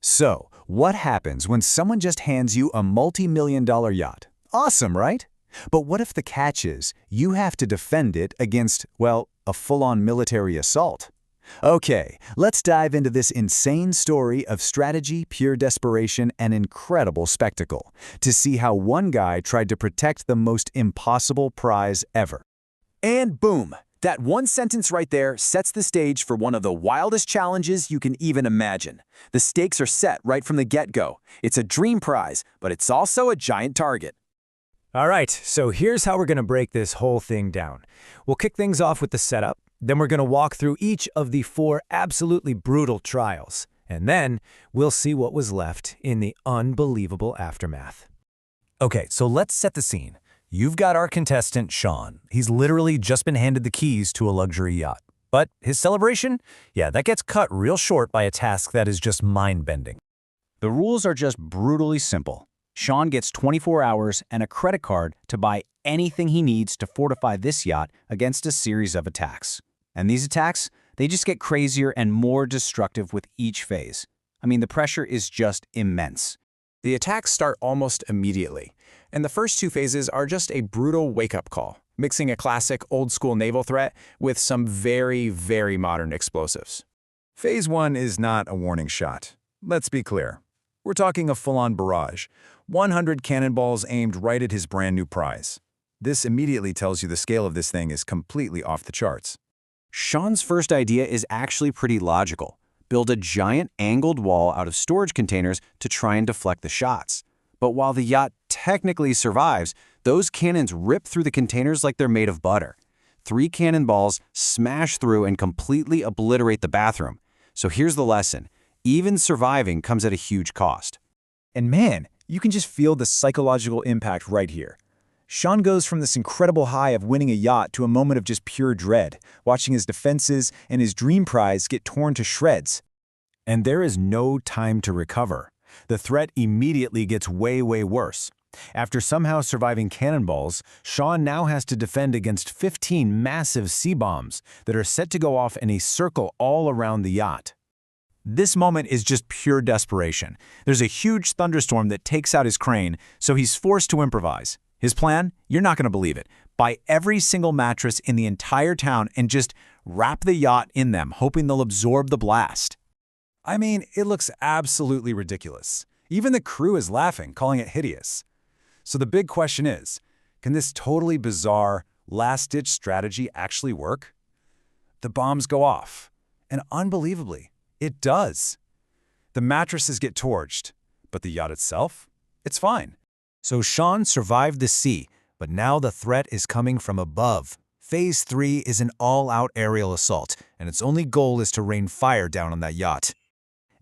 So, what happens when someone just hands you a multi-million-dollar yacht? Awesome, right? But what if the catch is you have to defend it against, well, a full-on military assault? Okay, let's dive into this insane story of strategy, pure desperation, and incredible spectacle to see how one guy tried to protect the most impossible prize ever. And boom! That one sentence right there sets the stage for one of the wildest challenges you can even imagine. The stakes are set right from the get-go. It's a dream prize, but it's also a giant target. All right, so here's how we're going to break this whole thing down. We'll kick things off with the setup, then we're going to walk through each of the 4 absolutely brutal trials, and then we'll see what was left in the unbelievable aftermath. Okay, so let's set the scene. You've got our contestant, Sean. He's literally just been handed the keys to a luxury yacht. But his celebration? Yeah, that gets cut real short by a task that is just mind-bending. The rules are just brutally simple. Sean gets 24 hours and a credit card to buy anything he needs to fortify this yacht against a series of attacks. And these attacks, they just get crazier and more destructive with each phase. I mean, the pressure is just immense. The attacks start almost immediately, and the first 2 phases are just a brutal wake-up call, mixing a classic old-school naval threat with some very, very modern explosives. Phase 1 is not a warning shot. Let's be clear. We're talking a full-on barrage, 100 cannonballs aimed right at his brand-new prize. This immediately tells you the scale of this thing is completely off the charts. Sean's first idea is actually pretty logical. Build a giant angled wall out of storage containers to try and deflect the shots. But while the yacht technically survives, those cannons rip through the containers like they're made of butter. 3 cannonballs smash through and completely obliterate the bathroom. So here's the lesson. Even surviving comes at a huge cost. And man, you can just feel the psychological impact right here. Sean goes from this incredible high of winning a yacht to a moment of just pure dread, watching his defenses and his dream prize get torn to shreds. And there is no time to recover. The threat immediately gets way worse. After somehow surviving cannonballs, Sean now has to defend against 15 massive C-bombs that are set to go off in a circle all around the yacht. This moment is just pure desperation. There's a huge thunderstorm that takes out his crane, so he's forced to improvise. His plan? You're not going to believe it. Buy every single mattress in the entire town and just wrap the yacht in them, hoping they'll absorb the blast. I mean, it looks absolutely ridiculous. Even the crew is laughing, calling it hideous. So the big question is, can this totally bizarre, last-ditch strategy actually work? The bombs go off, and unbelievably, it does. The mattresses get torched, but the yacht itself? It's fine. So Sean survived the sea, but now the threat is coming from above. Phase 3 is an all-out aerial assault, and its only goal is to rain fire down on that yacht.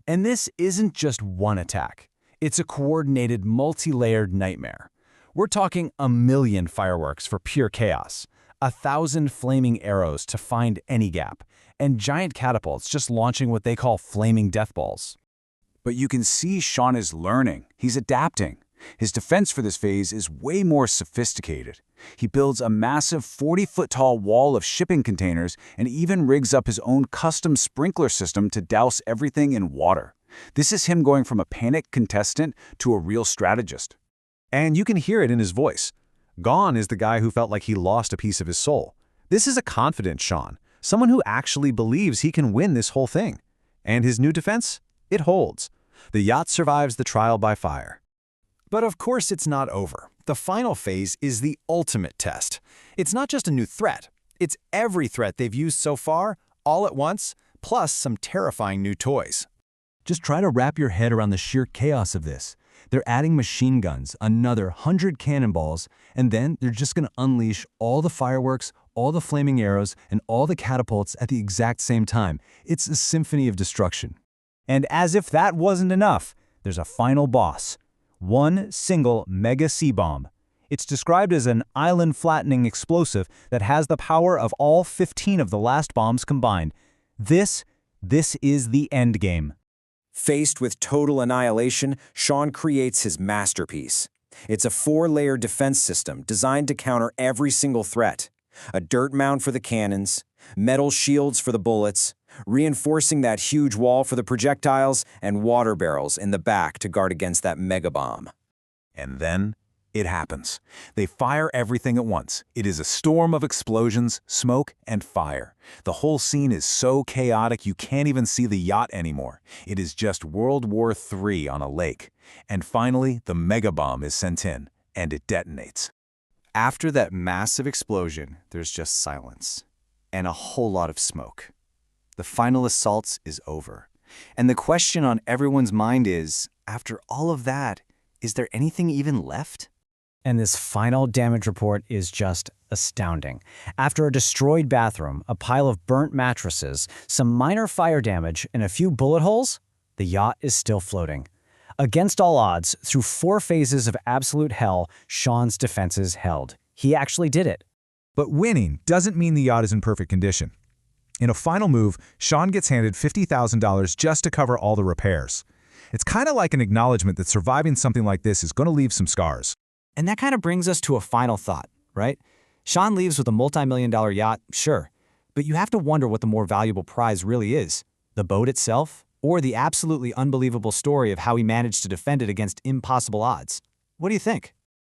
And this isn't just one attack. It's a coordinated, multi-layered nightmare. We're talking 1,000,000 fireworks for pure chaos, 1,000 flaming arrows to find any gap, and giant catapults just launching what they call flaming death balls. But you can see Sean is learning. He's adapting. His defense for this phase is way more sophisticated. He builds a massive 40-foot-tall wall of shipping containers and even rigs up his own custom sprinkler system to douse everything in water. This is him going from a panicked contestant to a real strategist. And you can hear it in his voice. Gone is the guy who felt like he lost a piece of his soul. This is a confident Sean, someone who actually believes he can win this whole thing. And his new defense? It holds. The yacht survives the trial by fire. But of course it's not over. The final phase is the ultimate test. It's not just a new threat. It's every threat they've used so far, all at once, plus some terrifying new toys. Just try to wrap your head around the sheer chaos of this. They're adding machine guns, another 100 cannonballs, and then they're just going to unleash all the fireworks, all the flaming arrows, and all the catapults at the exact same time. It's a symphony of destruction. And as if that wasn't enough, there's a final boss. One single mega C-bomb. It's described as an island-flattening explosive that has the power of all 15 of the last bombs combined. This is the end game. Faced with total annihilation, Sean creates his masterpiece. It's a 4-layer defense system designed to counter every single threat. A dirt mound for the cannons, metal shields for the bullets, reinforcing that huge wall for the projectiles, and water barrels in the back to guard against that mega bomb. And then it happens. They fire everything at once. It is a storm of explosions, smoke, and fire. The whole scene is so chaotic you can't even see the yacht anymore. It is just World War III on a lake. And finally, the mega bomb is sent in, and it detonates. After that massive explosion, there's just silence and a whole lot of smoke. The final assault is over. And the question on everyone's mind is, after all of that, is there anything even left? And this final damage report is just astounding. After a destroyed bathroom, a pile of burnt mattresses, some minor fire damage, and a few bullet holes, the yacht is still floating. Against all odds, through 4 phases of absolute hell, Sean's defenses held. He actually did it. But winning doesn't mean the yacht is in perfect condition. In a final move, Sean gets handed $50,000 just to cover all the repairs. It's kind of like an acknowledgement that surviving something like this is going to leave some scars. And that kind of brings us to a final thought, right? Sean leaves with a multi-million-dollar yacht, sure, but you have to wonder what the more valuable prize really is. The boat itself, or the absolutely unbelievable story of how he managed to defend it against impossible odds. What do you think?